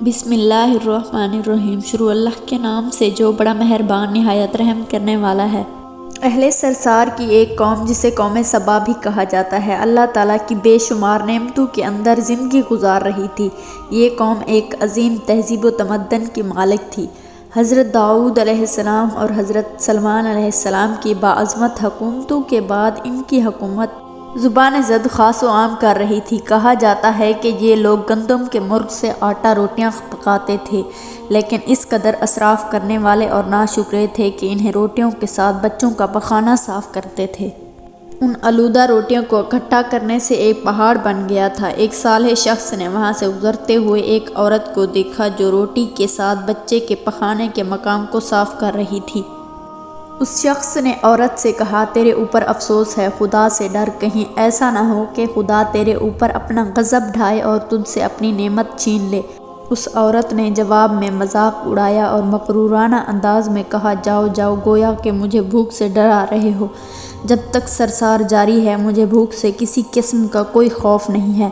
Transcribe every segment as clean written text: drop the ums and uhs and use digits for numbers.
بسم اللہ الرحمن الرحیم۔ شروع اللہ کے نام سے جو بڑا مہربان نہایت رحم کرنے والا ہے۔ اہل سرسار کی ایک قوم جسے قوم سبا بھی کہا جاتا ہے، اللہ تعالیٰ کی بے شمار نعمتوں کے اندر زندگی گزار رہی تھی۔ یہ قوم ایک عظیم تہذیب و تمدن کی مالک تھی۔ حضرت داؤد علیہ السلام اور حضرت سلیمان علیہ السلام کی باعظمت حکومتوں کے بعد ان کی حکومت زبان زد خاص و عام کر رہی تھی۔ کہا جاتا ہے کہ یہ لوگ گندم کے مرغ سے آٹا روٹیاں پکاتے تھے، لیکن اس قدر اسراف کرنے والے اور ناشکرے تھے کہ انہیں روٹیوں کے ساتھ بچوں کا پخانہ صاف کرتے تھے۔ ان آلودہ روٹیوں کو اکٹھا کرنے سے ایک پہاڑ بن گیا تھا۔ ایک صالح شخص نے وہاں سے گزرتے ہوئے ایک عورت کو دیکھا جو روٹی کے ساتھ بچے کے پخانے کے مقام کو صاف کر رہی تھی۔ اس شخص نے عورت سے کہا، تیرے اوپر افسوس ہے، خدا سے ڈر، کہیں ایسا نہ ہو کہ خدا تیرے اوپر اپنا غضب ڈھائے اور تجھ سے اپنی نعمت چھین لے۔ اس عورت نے جواب میں مذاق اڑایا اور مغرورانہ انداز میں کہا، جاؤ جاؤ، گویا کہ مجھے بھوک سے ڈرا رہے ہو۔ جب تک سرسار جاری ہے مجھے بھوک سے کسی قسم کا کوئی خوف نہیں ہے۔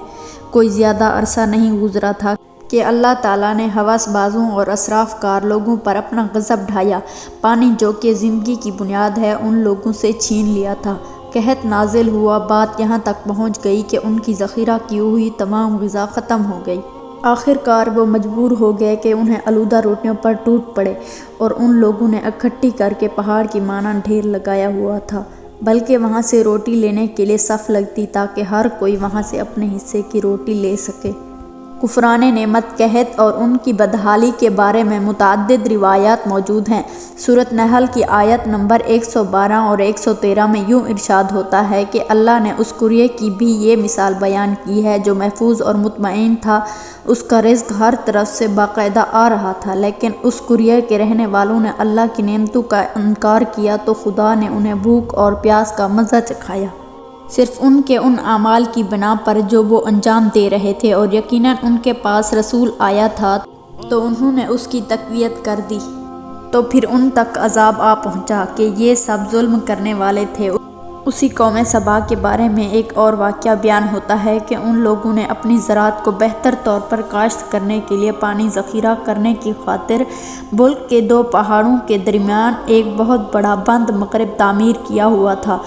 کوئی زیادہ عرصہ نہیں گزرا تھا کہ اللہ تعالیٰ نے ہوس بازوں اور اسراف کار لوگوں پر اپنا غضب ڈھایا۔ پانی جو کہ زندگی کی بنیاد ہے ان لوگوں سے چھین لیا تھا۔ قحط نازل ہوا، بات یہاں تک پہنچ گئی کہ ان کی ذخیرہ کی ہوئی تمام غذا ختم ہو گئی۔ آخر کار وہ مجبور ہو گئے کہ انہیں آلودہ روٹیوں پر ٹوٹ پڑے، اور ان لوگوں نے اکٹھی کر کے پہاڑ کی مانند ڈھیر لگایا ہوا تھا، بلکہ وہاں سے روٹی لینے کے لیے صف لگتی تاکہ ہر کوئی وہاں سے اپنے حصے کی روٹی لے سکے۔ کفران نعمت، قحط اور ان کی بدحالی کے بارے میں متعدد روایات موجود ہیں۔ سورۃ نحل کی آیت نمبر 112 اور 113 میں یوں ارشاد ہوتا ہے کہ اللہ نے اس قریے کی بھی یہ مثال بیان کی ہے جو محفوظ اور مطمئن تھا، اس کا رزق ہر طرف سے باقاعدہ آ رہا تھا، لیکن اس قریے کے رہنے والوں نے اللہ کی نعمتوں کا انکار کیا تو خدا نے انہیں بھوک اور پیاس کا مزہ چکھایا، صرف ان کے ان اعمال کی بنا پر جو وہ انجام دے رہے تھے، اور یقیناً ان کے پاس رسول آیا تھا تو انہوں نے اس کی تقویت کر دی، تو پھر ان تک عذاب آ پہنچا کہ یہ سب ظلم کرنے والے تھے۔ اسی قوم سبا کے بارے میں ایک اور واقعہ بیان ہوتا ہے کہ ان لوگوں نے اپنی زراعت کو بہتر طور پر کاشت کرنے کے لیے پانی ذخیرہ کرنے کی خاطر ملک کے دو پہاڑوں کے درمیان ایک بہت بڑا بند مغرب تعمیر کیا ہوا تھا۔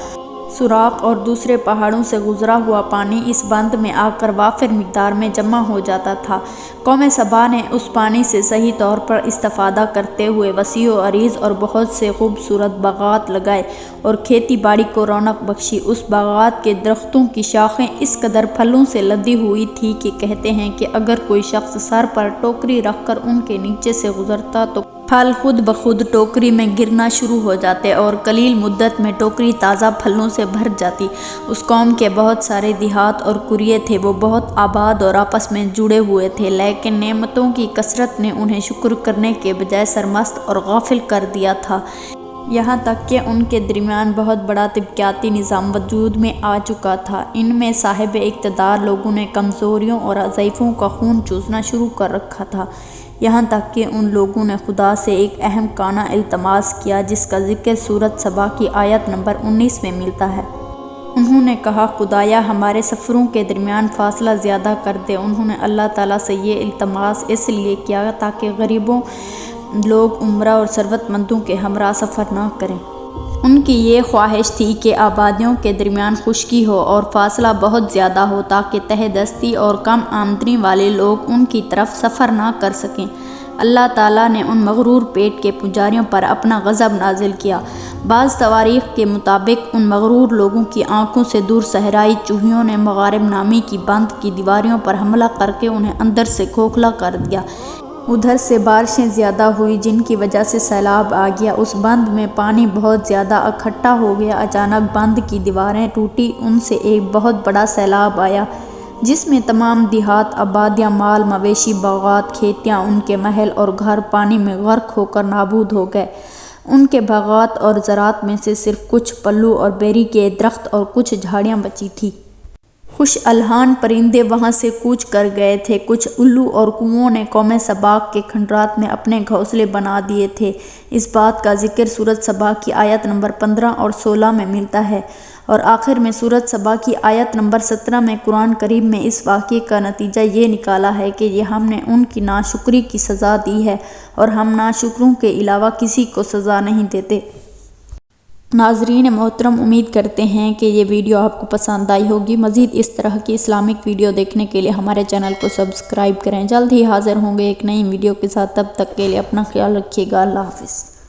سوراخ اور دوسرے پہاڑوں سے گزرا ہوا پانی اس بند میں آ کر وافر مقدار میں جمع ہو جاتا تھا۔ قوم سبا نے اس پانی سے صحیح طور پر استفادہ کرتے ہوئے وسیع و عریض اور بہت سے خوبصورت باغات لگائے اور کھیتی باڑی کو رونق بخشی۔ اس باغات کے درختوں کی شاخیں اس قدر پھلوں سے لدی ہوئی تھی کہ کہتے ہیں کہ اگر کوئی شخص سر پر ٹوکری رکھ کر ان کے نیچے سے گزرتا تو پھل خود بخود ٹوکری میں گرنا شروع ہو جاتے اور قلیل مدت میں ٹوکری تازہ پھلوں سے بھر جاتی۔ اس قوم کے بہت سارے دیہات اور قریے تھے، وہ بہت آباد اور آپس میں جڑے ہوئے تھے، لیکن نعمتوں کی کثرت نے انہیں شکر کرنے کے بجائے سرمست اور غافل کر دیا تھا، یہاں تک کہ ان کے درمیان بہت بڑا طبقاتی نظام وجود میں آ چکا تھا۔ ان میں صاحب اقتدار لوگوں نے کمزوریوں اور ضعیفوں کا خون چوسنا شروع کر رکھا تھا، یہاں تک کہ ان لوگوں نے خدا سے ایک اہم کانہ التماس کیا جس کا ذکر سورۃ سبا کی آیت نمبر 19 میں ملتا ہے۔ انہوں نے کہا، خدایا ہمارے سفروں کے درمیان فاصلہ زیادہ کر دے۔ انہوں نے اللہ تعالیٰ سے یہ التماس اس لیے کیا تاکہ غریبوں لوگ عمرہ اور ثروت مندوں کے ہمراہ سفر نہ کریں۔ ان کی یہ خواہش تھی کہ آبادیوں کے درمیان خشکی ہو اور فاصلہ بہت زیادہ ہو تاکہ تہ دستی اور کم آمدنی والے لوگ ان کی طرف سفر نہ کر سکیں۔ اللہ تعالیٰ نے ان مغرور پیٹ کے پجاریوں پر اپنا غضب نازل کیا۔ بعض تواریخ کے مطابق ان مغرور لوگوں کی آنکھوں سے دور صحرائی چوہیوں نے مغارب نامی کی بند کی دیواریوں پر حملہ کر کے انہیں اندر سے کھوکھلا کر دیا۔ ادھر سے بارشیں زیادہ ہوئی جن کی وجہ سے سیلاب آ گیا، اس بند میں پانی بہت زیادہ اکٹھا ہو گیا۔ اچانک بند کی دیواریں ٹوٹی، ان سے ایک بہت بڑا سیلاب آیا جس میں تمام دیہات، آبادیاں، مال مویشی، باغات، کھیتیاں، ان کے محل اور گھر پانی میں غرق ہو کر نابود ہو گئے۔ ان کے باغات اور زراعت میں سے صرف کچھ پلو اور بیری کے درخت اور کچھ جھاڑیاں بچی تھیں۔ خوش الحان پرندے وہاں سے کوچ کر گئے تھے۔ کچھ الو اور کوؤں نے قوم سبا کے کھنڈرات میں اپنے گھونسلے بنا دیے تھے۔ اس بات کا ذکر سورۃ سبا کی آیت نمبر 15 اور 16 میں ملتا ہے۔ اور آخر میں سورۃ سبا کی آیت نمبر 17 میں قرآن کریم میں اس واقعے کا نتیجہ یہ نکالا ہے کہ یہ ہم نے ان کی ناشکری کی سزا دی ہے اور ہم ناشکروں کے علاوہ کسی کو سزا نہیں دیتے۔ ناظرین محترم، امید کرتے ہیں کہ یہ ویڈیو آپ کو پسند آئی ہوگی۔ مزید اس طرح کی اسلامک ویڈیو دیکھنے کے لیے ہمارے چینل کو سبسکرائب کریں۔ جلد ہی حاضر ہوں گے ایک نئی ویڈیو کے ساتھ، تب تک کے لیے اپنا خیال رکھیے گا۔ اللہ حافظ۔